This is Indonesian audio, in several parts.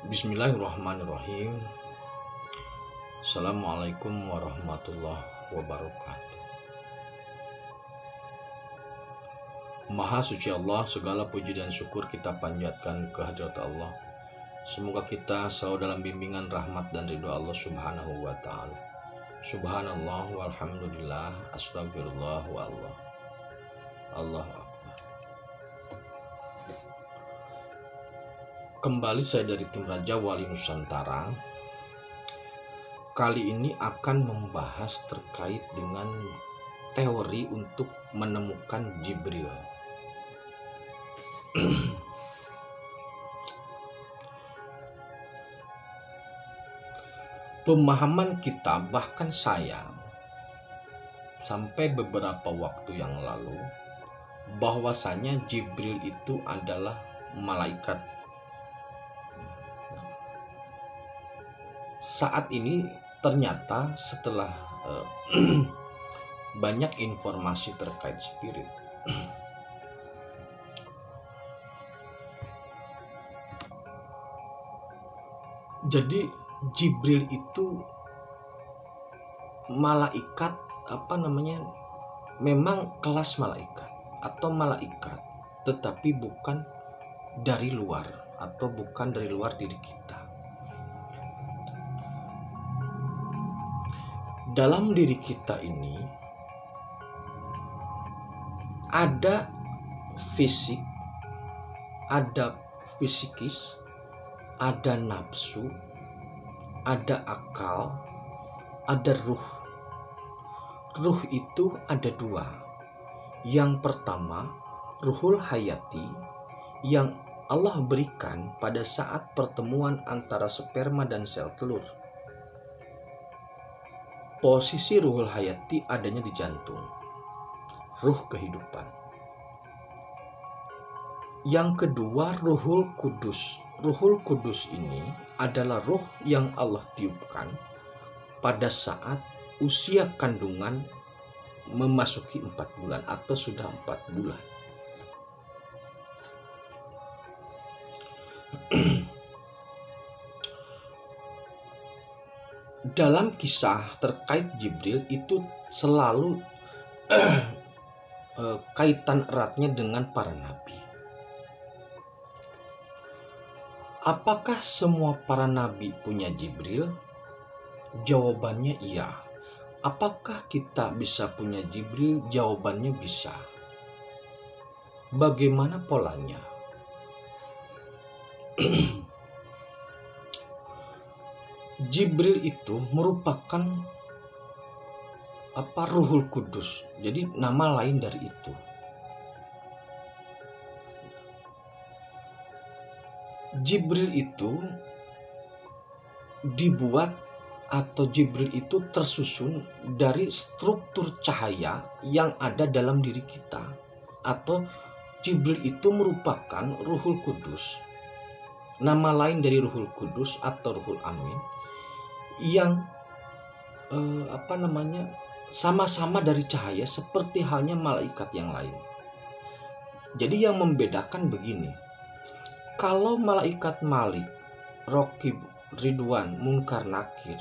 Bismillahirrahmanirrahim. Assalamualaikum warahmatullahi wabarakatuh. Maha suci Allah, segala puji dan syukur kita panjatkan kehadirat Allah. Semoga kita selalu dalam bimbingan rahmat dan ridho Allah subhanahu wa ta'ala. Subhanallah walhamdulillah, astagfirullah wa Allah. Allahu akbar. Kembali saya dari tim Raja Wali Nusantara. Kali ini akan membahas terkait dengan teori untuk menemukan Jibril. Pemahaman kita, bahkan saya sampai beberapa waktu yang lalu, bahwasanya Jibril itu adalah malaikat. Saat ini ternyata setelah banyak informasi terkait spirit, jadi Jibril itu malaikat memang kelas malaikat atau malaikat, tetapi bukan dari luar atau bukan dari luar diri kita. Dalam diri kita ini ada fisik, ada psikis, ada nafsu, ada akal, ada ruh. Ruh itu ada dua. Yang pertama, ruhul hayati, yang Allah berikan pada saat pertemuan antara sperma dan sel telur. Posisi ruhul hayati adanya di jantung, ruh kehidupan. Yang kedua, ruhul kudus. Ruhul kudus ini adalah ruh yang Allah tiupkan pada saat usia kandungan memasuki 4 bulan atau sudah 4 bulan. Dalam kisah terkait Jibril itu selalu kaitan eratnya dengan para nabi. Apakah semua para nabi punya Jibril? Jawabannya iya. Apakah kita bisa punya Jibril? Jawabannya bisa. Bagaimana polanya? Jibril itu merupakan Ruhul Kudus. Jadi nama lain dari itu. Jibril itu dibuat atau Jibril itu tersusun dari struktur cahaya yang ada dalam diri kita, atau Jibril itu merupakan Ruhul Kudus. Nama lain dari Ruhul Kudus atau Ruhul Amin yang sama-sama dari cahaya seperti halnya malaikat yang lain. Jadi yang membedakan begini. Kalau malaikat Malik, Raqib, Ridwan, Munkar, Nakir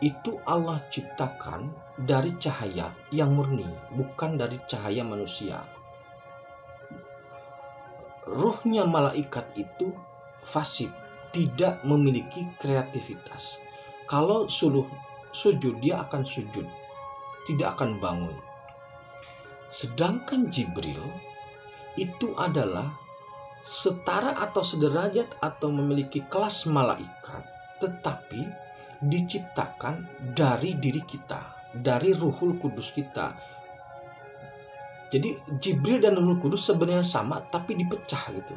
itu Allah ciptakan dari cahaya yang murni, bukan dari cahaya manusia. Ruhnya malaikat itu fasib, tidak memiliki kreativitas. Kalau sujud, dia akan sujud, tidak akan bangun. Sedangkan Jibril itu adalah setara atau sederajat atau memiliki kelas malaikat, tetapi diciptakan dari diri kita, dari Ruhul Kudus kita. Jadi Jibril dan Ruhul Kudus sebenarnya sama, tapi dipecah gitu.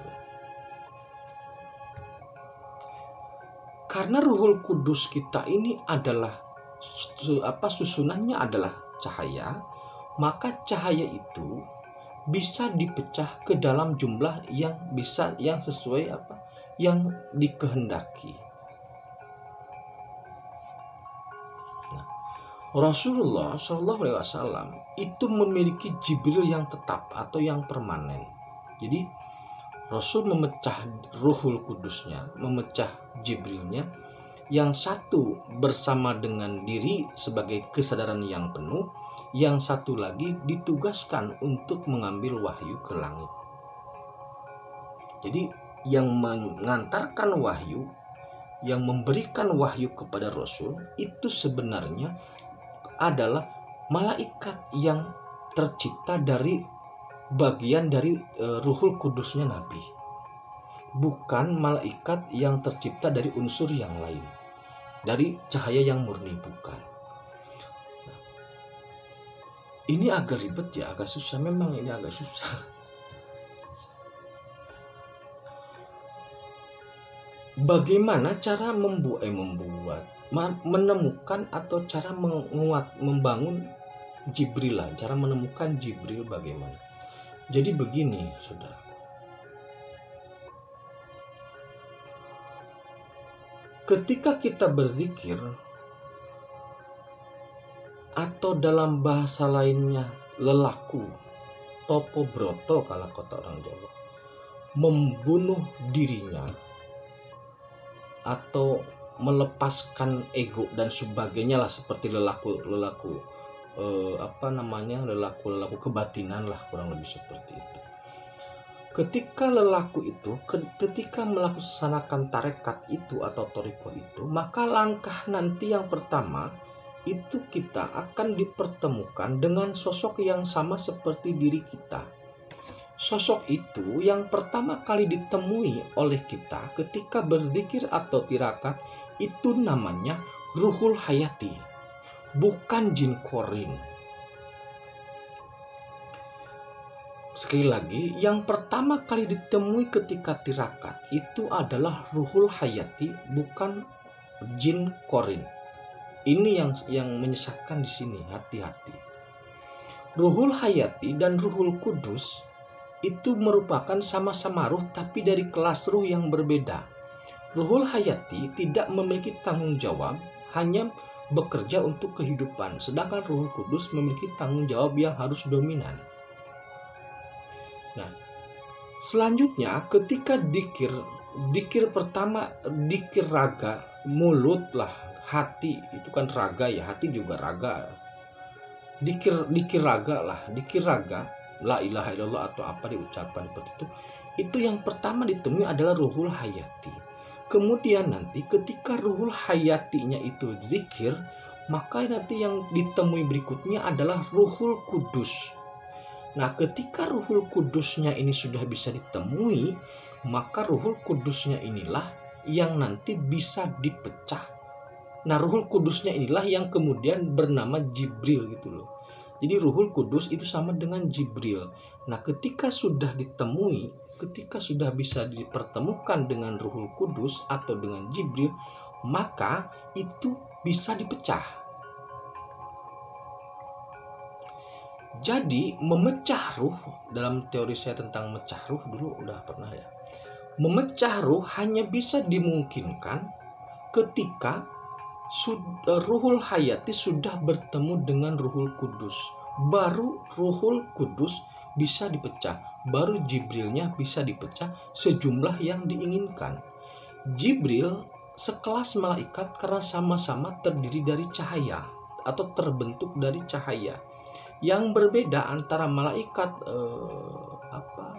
Karena Ruhul Kudus kita ini adalah susunannya adalah cahaya, maka cahaya itu bisa dipecah ke dalam jumlah yang sesuai yang dikehendaki. Nah, Rasulullah Shallallahu Alaihi Wasallam itu memiliki Jibril yang tetap atau yang permanen. Jadi Rasul memecah Ruhul Kudusnya, memecah Jibrilnya, yang satu bersama dengan diri sebagai kesadaran yang penuh, yang satu lagi ditugaskan untuk mengambil wahyu ke langit. Jadi yang mengantarkan wahyu, yang memberikan wahyu kepada Rasul itu sebenarnya adalah malaikat yang tercipta dari bagian dari Ruhul Kudusnya Nabi, bukan malaikat yang tercipta dari unsur yang lain, dari cahaya yang murni, bukan. Ini agak ribet ya, agak susah. Memang ini agak susah. Bagaimana cara menemukan atau cara membangun Jibril lah, cara menemukan Jibril bagaimana? Jadi begini, saudara. Ketika kita berzikir, atau dalam bahasa lainnya lelaku, topo broto kalau kata orang Jawa, membunuh dirinya atau melepaskan ego dan sebagainya lah, seperti lelaku kebatinan lah, kurang lebih seperti itu. Ketika lelaku itu, ketika melaksanakan tarekat itu atau toriko itu, maka langkah nanti yang pertama itu kita akan dipertemukan dengan sosok yang sama seperti diri kita. Sosok itu yang pertama kali ditemui oleh kita ketika berzikir atau tirakat itu namanya Ruhul Hayati, bukan jin korin. Sekali lagi, yang pertama kali ditemui ketika tirakat itu adalah Ruhul Hayati, bukan jin korin. Ini yang menyesatkan di sini, hati-hati. Ruhul Hayati dan Ruhul Kudus itu merupakan sama-sama ruh tapi dari kelas ruh yang berbeda. Ruhul Hayati tidak memiliki tanggung jawab, hanya bekerja untuk kehidupan, sedangkan Ruhul Kudus memiliki tanggung jawab yang harus dominan. Nah, selanjutnya ketika dikir pertama, dikir raga, mulut lah, hati itu kan raga ya, hati juga raga. Dikir raga lah, dikir raga, la ilaha illallah atau apa diucapkan seperti itu yang pertama ditemui adalah Ruhul Hayati. Kemudian nanti ketika Ruhul Hayatinya itu zikir, maka nanti yang ditemui berikutnya adalah Ruhul Kudus. Nah, ketika Ruhul Kudusnya ini sudah bisa ditemui, maka Ruhul Kudusnya inilah yang nanti bisa dipecah. Nah, Ruhul Kudusnya inilah yang kemudian bernama Jibril gitu loh. Jadi Ruhul Kudus itu sama dengan Jibril. Nah, ketika sudah ditemui, ketika sudah bisa dipertemukan dengan Ruhul Kudus atau dengan Jibril, maka itu bisa dipecah. Jadi memecah ruh, dalam teori saya tentang mecah ruh dulu udah pernah ya. Memecah ruh hanya bisa dimungkinkan ketika Ruhul Hayati sudah bertemu dengan Ruhul Kudus. Baru Ruhul Kudus bisa dipecah, baru Jibrilnya bisa dipecah sejumlah yang diinginkan. Jibril sekelas malaikat karena sama-sama terdiri dari cahaya atau terbentuk dari cahaya. Yang berbeda antara malaikat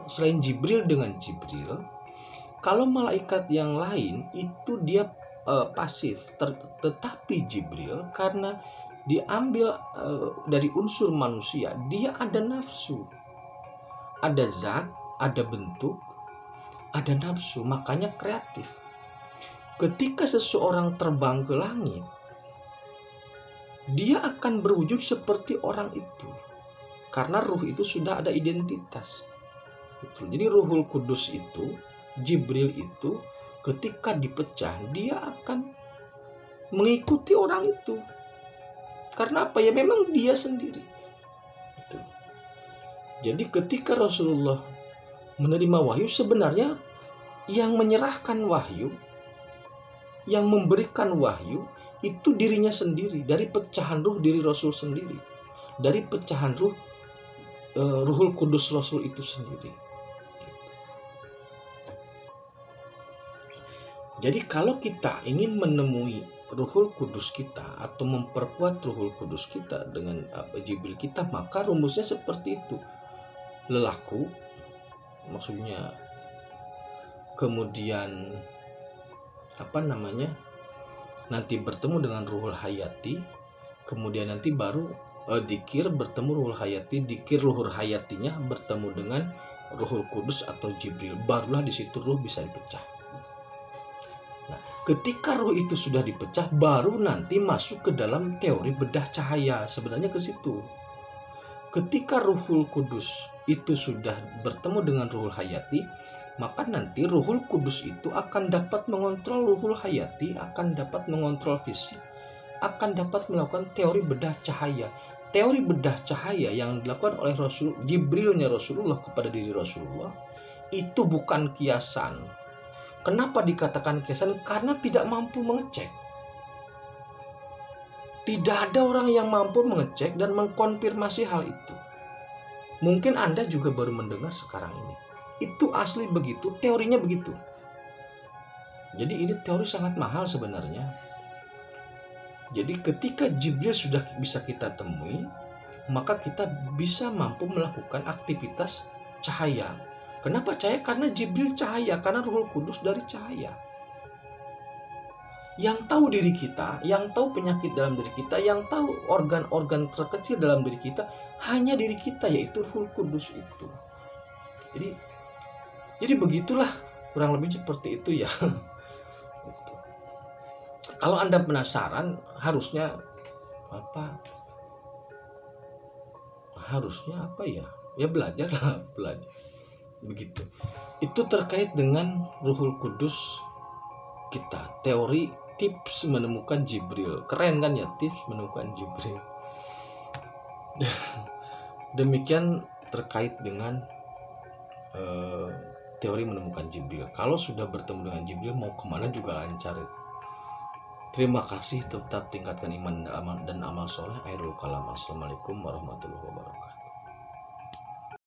selain Jibril dengan Jibril, kalau malaikat yang lain itu dia pasif, tetapi Jibril karena diambil dari unsur manusia, dia ada nafsu, ada zat, ada bentuk, ada nafsu, makanya kreatif. Ketika seseorang terbang ke langit, dia akan berwujud seperti orang itu karena ruh itu sudah ada identitas. Jadi Ruhul Kudus itu, Jibril itu ketika dipecah dia akan mengikuti orang itu. Karena apa ya? Memang dia sendiri. Jadi ketika Rasulullah menerima wahyu, sebenarnya yang menyerahkan wahyu, yang memberikan wahyu itu dirinya sendiri, dari pecahan ruh diri Rasul sendiri, dari pecahan ruh Ruhul Kudus Rasul itu sendiri. Jadi kalau kita ingin menemui Ruhul Kudus kita atau memperkuat Ruhul Kudus kita dengan Jibril kita, maka rumusnya seperti itu. Lelaku, maksudnya kemudian nanti bertemu dengan Ruhul Hayati, kemudian nanti baru dikir bertemu Ruhul Hayati, dikir Ruhul Hayatinya bertemu dengan Ruhul Kudus atau Jibril, barulah di situ ruh bisa dipecah. Nah, ketika ruh itu sudah dipecah, baru nanti masuk ke dalam teori bedah cahaya. Sebenarnya ke situ. Ketika Ruhul Kudus itu sudah bertemu dengan Ruhul Hayati, maka nanti Ruhul Kudus itu akan dapat mengontrol Ruhul Hayati, akan dapat mengontrol fisik, akan dapat melakukan teori bedah cahaya. Teori bedah cahaya yang dilakukan oleh Jibrilnya Rasulullah kepada diri Rasulullah itu bukan kiasan. Kenapa dikatakan kiasan? Karena tidak mampu mengecek. Tidak ada orang yang mampu mengecek dan mengkonfirmasi hal itu. Mungkin Anda juga baru mendengar sekarang ini. Itu asli begitu, teorinya begitu. Jadi ini teori sangat mahal sebenarnya. Jadi ketika Jibril sudah bisa kita temui, maka kita bisa mampu melakukan aktivitas cahaya. Kenapa cahaya? Karena Jibril cahaya, karena Ruhul Kudus dari cahaya. Yang tahu diri kita, yang tahu penyakit dalam diri kita, yang tahu organ-organ terkecil dalam diri kita, hanya diri kita, yaitu Ruhul Kudus itu. Jadi begitulah, kurang lebih seperti itu ya. Kalau Anda penasaran, harusnya apa ya? Ya belajarlah, belajar. Begitu. Itu terkait dengan Ruhul Kudus kita. Teori tips menemukan Jibril. Keren kan ya, tips menemukan Jibril. Demikian terkait dengan teori menemukan Jibril. Kalau sudah bertemu dengan Jibril, mau kemana juga lancar. Terima kasih, tetap tingkatkan iman dan amal soleh. Akhirul kalam. Assalamualaikum warahmatullahi wabarakatuh.